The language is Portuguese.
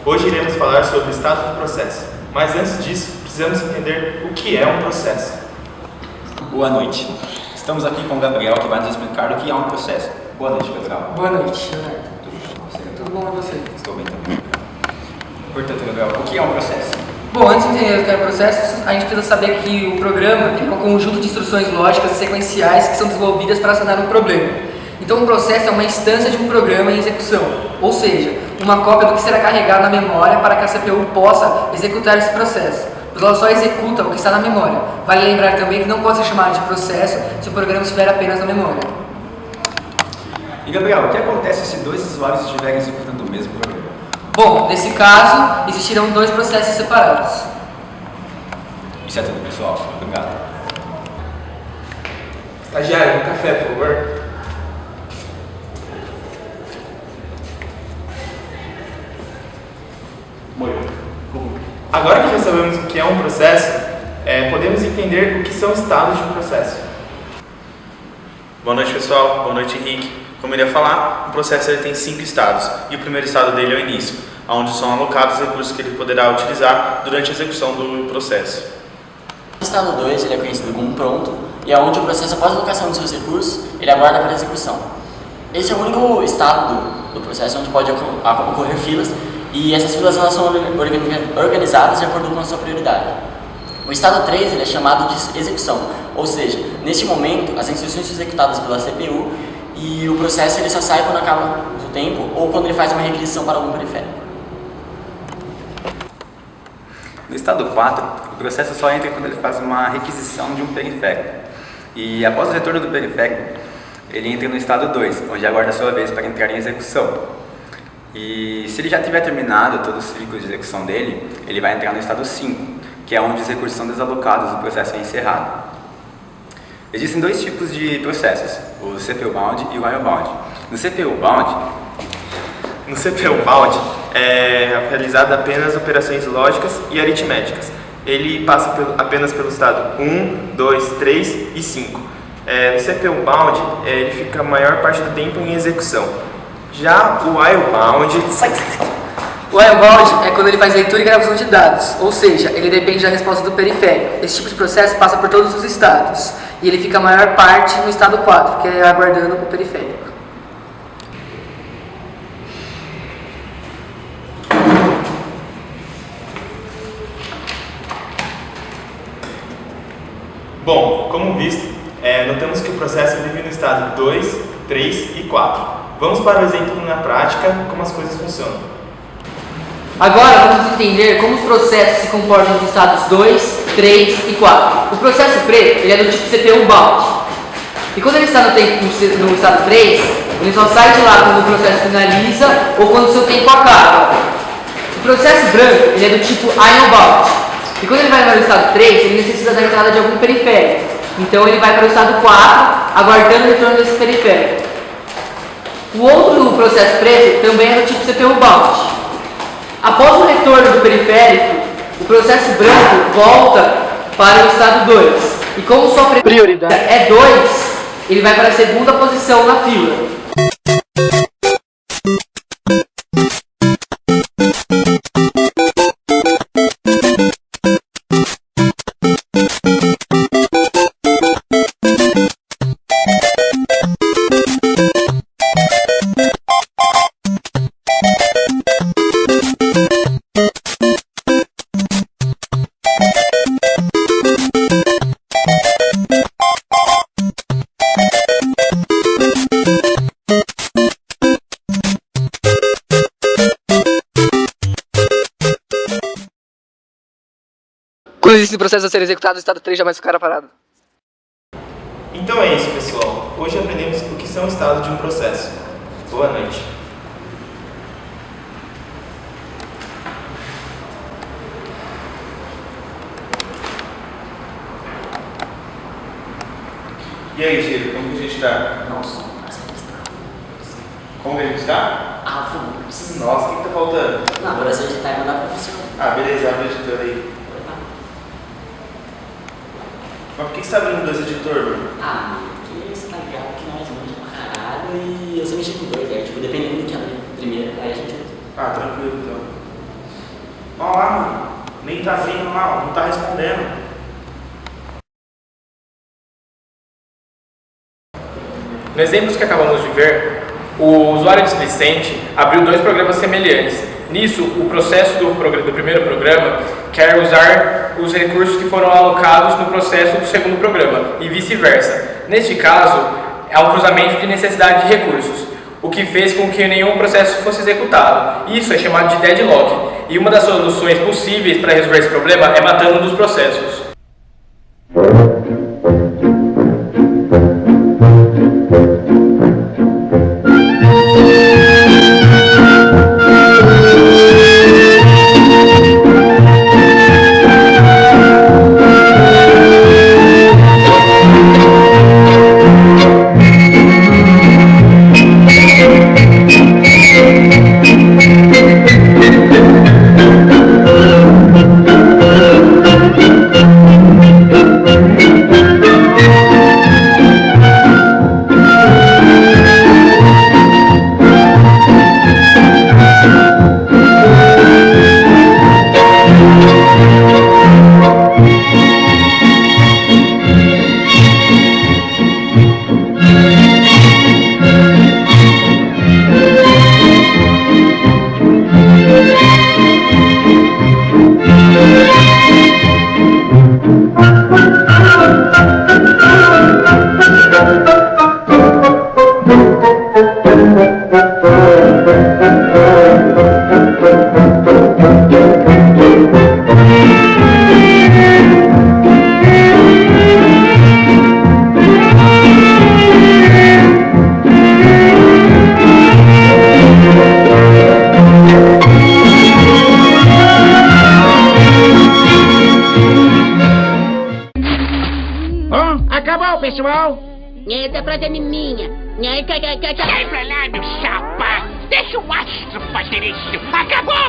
Hoje iremos falar sobre o estado do processo, mas antes disso, precisamos entender o que é um processo. Boa noite. Estamos aqui com o Gabriel, que vai nos explicar o que é um processo. Boa noite, Gabriel. Boa noite, Leonardo. Tudo bom? Tudo bom e você? Estou bem também. Portanto, Gabriel, o que é um processo? Bom, antes de entender o que é processo, a gente precisa saber que o programa é um conjunto de instruções lógicas e sequenciais que são desenvolvidas para sanar um problema. Então, um processo é uma instância de um programa em execução, ou seja, uma cópia do que será carregado na memória para que a CPU possa executar esse processo, pois ela só executa o que está na memória. Vale lembrar também que não pode ser chamado de processo se o programa estiver apenas na memória. E Gabriel, o que acontece se dois usuários estiverem executando o mesmo programa? Bom, nesse caso, existirão dois processos separados. Isso é tudo, pessoal. Obrigado. Estagiário, um café, por favor. Agora que já sabemos o que é um processo, podemos entender o que são estados de um processo. Boa noite, pessoal. Boa noite, Henrique. Como eu iria falar, um processo ele tem 5 estados, e o primeiro estado dele é o início, onde são alocados os recursos que ele poderá utilizar durante a execução do processo. O estado 2 ele é conhecido como pronto, e é onde o processo, após a alocação dos seus recursos, ele aguarda para a execução. Esse é o único estado do processo onde pode ocorrer filas, e essas filas elas são organizadas de acordo com a sua prioridade. O estado 3 ele é chamado de execução, ou seja, neste momento as instruções são executadas pela CPU e o processo ele só sai quando acaba o tempo ou quando ele faz uma requisição para algum periférico. No estado 4, o processo só entra quando ele faz uma requisição de um periférico. E após o retorno do periférico, ele entra no estado 2, onde aguarda a sua vez para entrar em execução. E se ele já tiver terminado todo o ciclo de execução dele, ele vai entrar no estado 5, que é onde os recursos são desalocados e o processo é encerrado. Existem dois tipos de processos, o CPU Bound e o IO Bound. No CPU Bound é realizado apenas operações lógicas e aritméticas. Ele passa apenas pelo estado 1, 2, 3 e 5. No CPU Bound, ele fica a maior parte do tempo em execução. Já o IO Bound... O IO Bound é quando ele faz leitura e gravação de dados, ou seja, ele depende da resposta do periférico. Esse tipo de processo passa por todos os estados, e ele fica a maior parte no estado 4, que é aguardando o periférico. Bom, como visto, notamos que o processo vive no estado 2, 3 e 4. Vamos para o exemplo na prática, como as coisas funcionam. Agora vamos entender como os processos se comportam nos estados 2, 3 e 4. O processo preto ele é do tipo CPU Bound. E quando ele está no estado 3, ele só sai de lá quando o processo finaliza ou quando o seu tempo acaba. O processo branco ele é do tipo IO Bound. E quando ele vai para o estado 3, ele necessita da entrada de algum periférico. Então ele vai para o estado 4, aguardando o retorno desse periférico. O outro processo preto também é do tipo CPU Bound. Após o retorno do periférico, o processo branco volta para o estado 2. E como sua prioridade é 2, ele vai para a segunda posição na fila. Quando esse processo a ser executado, o estado 3 jamais ficará parado. Então é isso, pessoal. Hoje aprendemos o que são estados de um processo. Boa noite. E aí, Giro, como que a gente está? Nossa, Como que a gente está? fomos. Nossa, o que tá faltando? Não, agora se editar e mandar para você. Ah, beleza, abre o editor aí. Mas por que você tá abrindo dois editores, Bruno? Ah, porque você tá ligado que nós vamos pra caralho e eu só mexi com dois, né? Tipo, dependendo do que abrir primeiro, aí a gente usa. Ah, tranquilo então. Olha lá, mano. Nem tá vindo lá, não tá respondendo. No exemplo que acabamos de ver, o usuário displicente abriu dois programas semelhantes. Nisso, o processo do primeiro programa quer usar os recursos que foram alocados no processo do segundo programa e vice-versa. Neste caso, é um cruzamento de necessidade de recursos, o que fez com que nenhum processo fosse executado. Isso é chamado de deadlock, e uma das soluções possíveis para resolver esse problema é matando um dos processos. Acabou, pessoal! Dá pra dar minha. Sai pra lá, meu chapa! Deixa o astro fazer isso! Acabou!